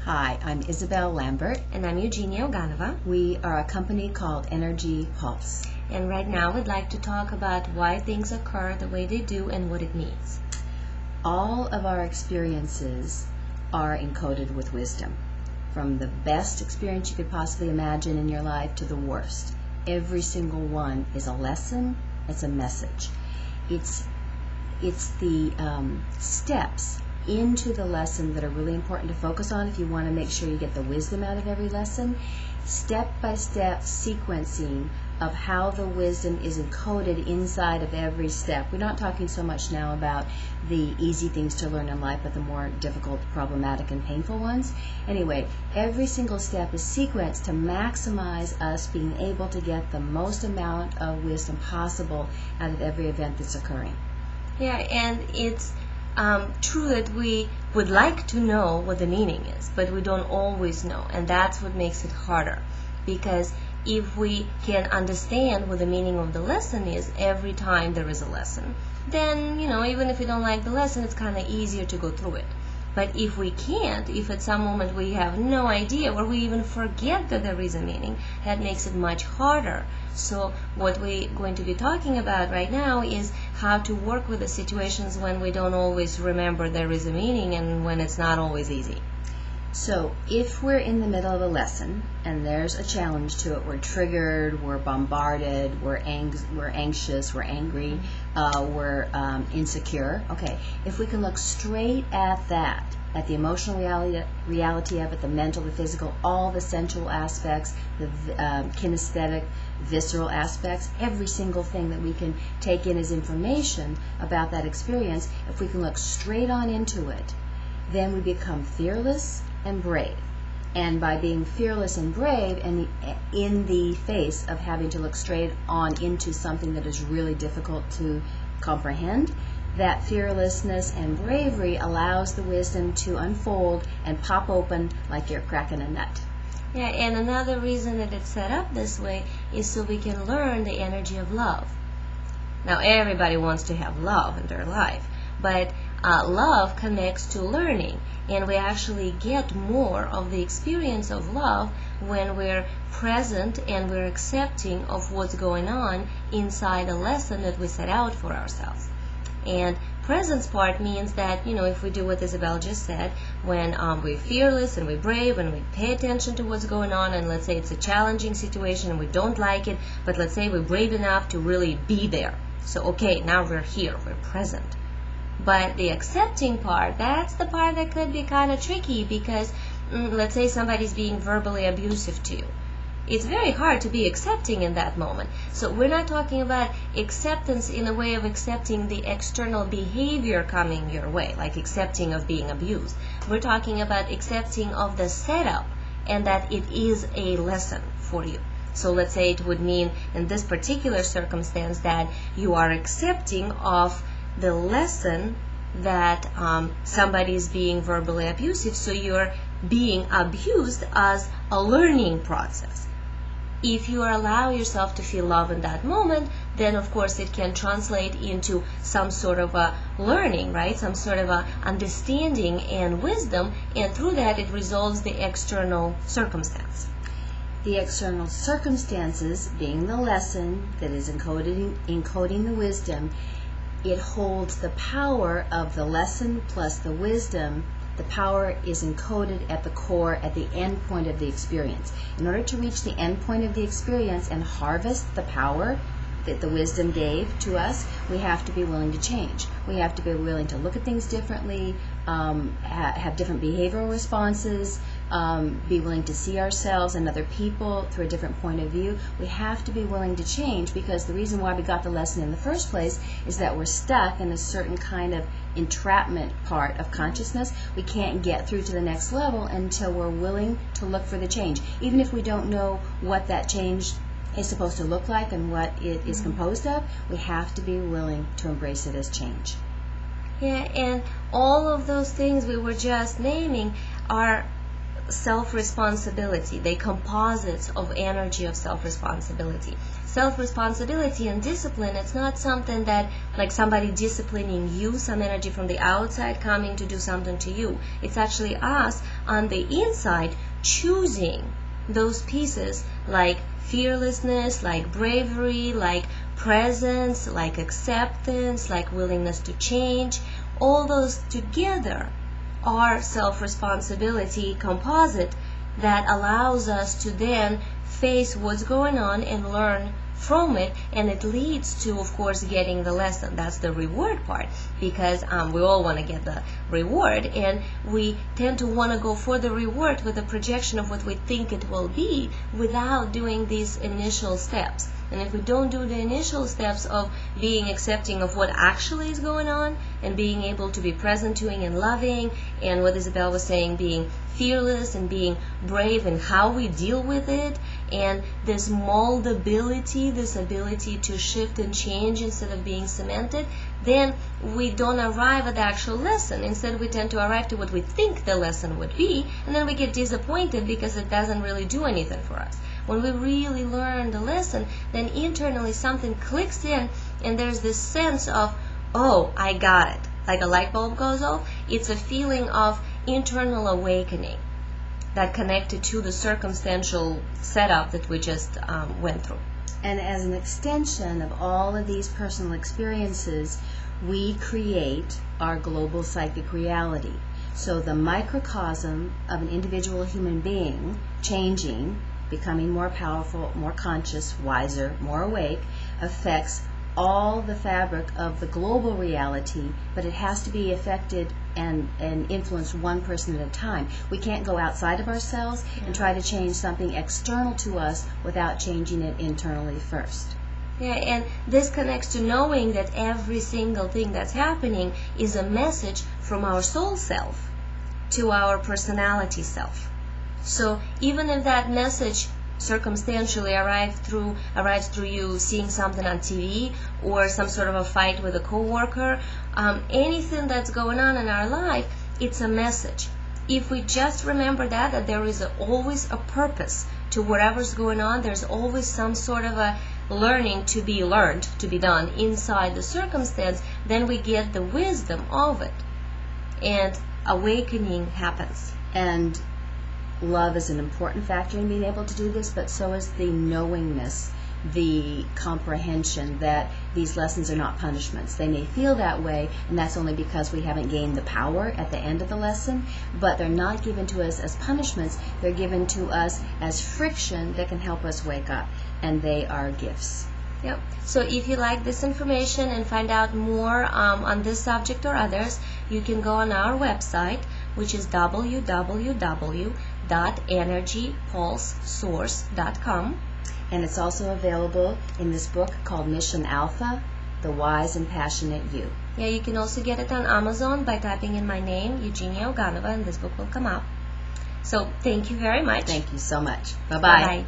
Hi, I'm Isabelle Lambert. And I'm Eugenia Oganova. We are a company called Energy Pulse. And right now we'd like to talk about why things occur the way they do and what it means. All of our experiences are encoded with wisdom. From the best experience you could possibly imagine in your life to the worst. Every single one is a lesson, it's a message. It's the steps into the lesson that are really important to focus on if you want to make sure you get the wisdom out of every lesson. Step-by-step sequencing of how the wisdom is encoded inside of every step. We're not talking so much now about the easy things to learn in life, but the more difficult, problematic, and painful ones. Anyway, every single step is sequenced to maximize us being able to get the most amount of wisdom possible out of every event that's occurring. Yeah, and it's true that we would like to know what the meaning is, but we don't always know, and that's what makes it harder. Because if we can understand what the meaning of the lesson is every time there is a lesson, then, even if we don't like the lesson, it's kind of easier to go through it. But if we can't, if at some moment we have no idea or we even forget that there is a meaning, that makes it much harder. So what we're going to be talking about right now is how to work with the situations when we don't always remember there is a meaning and when it's not always easy. So if we're in the middle of a lesson and there's a challenge to it, we're triggered, we're bombarded, we're anxious, we're angry, we're insecure. Okay, if we can look straight at that, at the emotional reality of it, the mental, the physical, all the sensual aspects, the kinesthetic, visceral aspects, every single thing that we can take in as information about that experience, if we can look straight on into it, then we become fearless and brave. And by being fearless and brave and in the face of having to look straight on into something that is really difficult to comprehend, that fearlessness and bravery allows the wisdom to unfold and pop open like you're cracking a nut. Yeah, and another reason that it's set up this way is so we can learn the energy of love. Now, everybody wants to have love in their life, but love connects to learning, and we actually get more of the experience of love when we're present and we're accepting of what's going on inside a lesson that we set out for ourselves. And presence part means that, if we do what Isabelle just said, when we're fearless and we're brave and we pay attention to what's going on, and let's say it's a challenging situation and we don't like it, but let's say we're brave enough to really be there. So, okay, now we're here, we're present. But the accepting part, that's the part that could be kind of tricky because, let's say somebody's being verbally abusive to you. It's very hard to be accepting in that moment. So we're not talking about acceptance in a way of accepting the external behavior coming your way, like accepting of being abused. We're talking about accepting of the setup and that it is a lesson for you. So let's say it would mean in this particular circumstance that you are accepting of the lesson that somebody is being verbally abusive, so you're being abused as a learning process. If you allow yourself to feel love in that moment, then of course it can translate into some sort of a learning, right? Some sort of a understanding and wisdom, and through that it resolves the external circumstance. The external circumstances being the lesson that is encoding the wisdom, it holds the power of the lesson plus the wisdom. The power is encoded at the core, at the end point of the experience. In order to reach the end point of the experience and harvest the power that the wisdom gave to us, we have to be willing to change. We have to be willing to look at things differently, have different behavioral responses, be willing to see ourselves and other people through a different point of view. We have to be willing to change because the reason why we got the lesson in the first place is that we're stuck in a certain kind of entrapment part of consciousness. We can't get through to the next level until we're willing to look for the change. Even if we don't know what that change is supposed to look like and what it is composed of, we have to be willing to embrace it as change. Yeah, and all of those things we were just naming are self-responsibility. They composites of energy of self-responsibility. Self-responsibility and discipline, it's not something that like somebody disciplining you, some energy from the outside coming to do something to you. It's actually us on the inside choosing those pieces like fearlessness, like bravery, like presence, like acceptance, like willingness to change. All those together are self-responsibility composite that allows us to then face what's going on and learn from it, and it leads to, of course, getting the lesson. That's the reward part, because we all want to get the reward, and we tend to want to go for the reward with a projection of what we think it will be without doing these initial steps. And if we don't do the initial steps of being accepting of what actually is going on and being able to be present to and loving, and what Isabelle was saying, being fearless and being brave in how we deal with it, and this moldability, this ability to shift and change instead of being cemented, then we don't arrive at the actual lesson. Instead, we tend to arrive to what we think the lesson would be, and then we get disappointed because it doesn't really do anything for us. When we really learn the lesson, then internally something clicks in, and there's this sense of, oh, I got it. Like a light bulb goes off. It's a feeling of internal awakening that connected to the circumstantial setup that we just went through. And as an extension of all of these personal experiences, we create our global psychic reality. So the microcosm of an individual human being changing, becoming more powerful, more conscious, wiser, more awake, affects all the fabric of the global reality, but it has to be affected and influence one person at a time. We can't go outside of ourselves and try to change something external to us without changing it internally first. Yeah, and this connects to knowing that every single thing that's happening is a message from our soul self to our personality self. So even if that message circumstantially arrives through you seeing something on TV or some sort of a fight with a coworker, anything that's going on in our life, it's a message. If we just remember that there is always a purpose to whatever's going on, there's always some sort of a learning to be learned, to be done inside the circumstance, then we get the wisdom of it, and awakening happens. And love is an important factor in being able to do this, but so is the knowingness, the comprehension that these lessons are not punishments. They may feel that way, and that's only because we haven't gained the power at the end of the lesson, but they're not given to us as punishments. They're given to us as friction that can help us wake up, and they are gifts. Yep. So if you like this information and find out more on this subject or others, you can go on our website, which is www.energypulsesource.com. And it's also available in this book called Mission Alpha, The Wise and Passionate You. Yeah, you can also get it on Amazon by typing in my name, Eugenia Oganova, and this book will come up. So thank you very much. Thank you so much. Bye-bye. Bye-bye.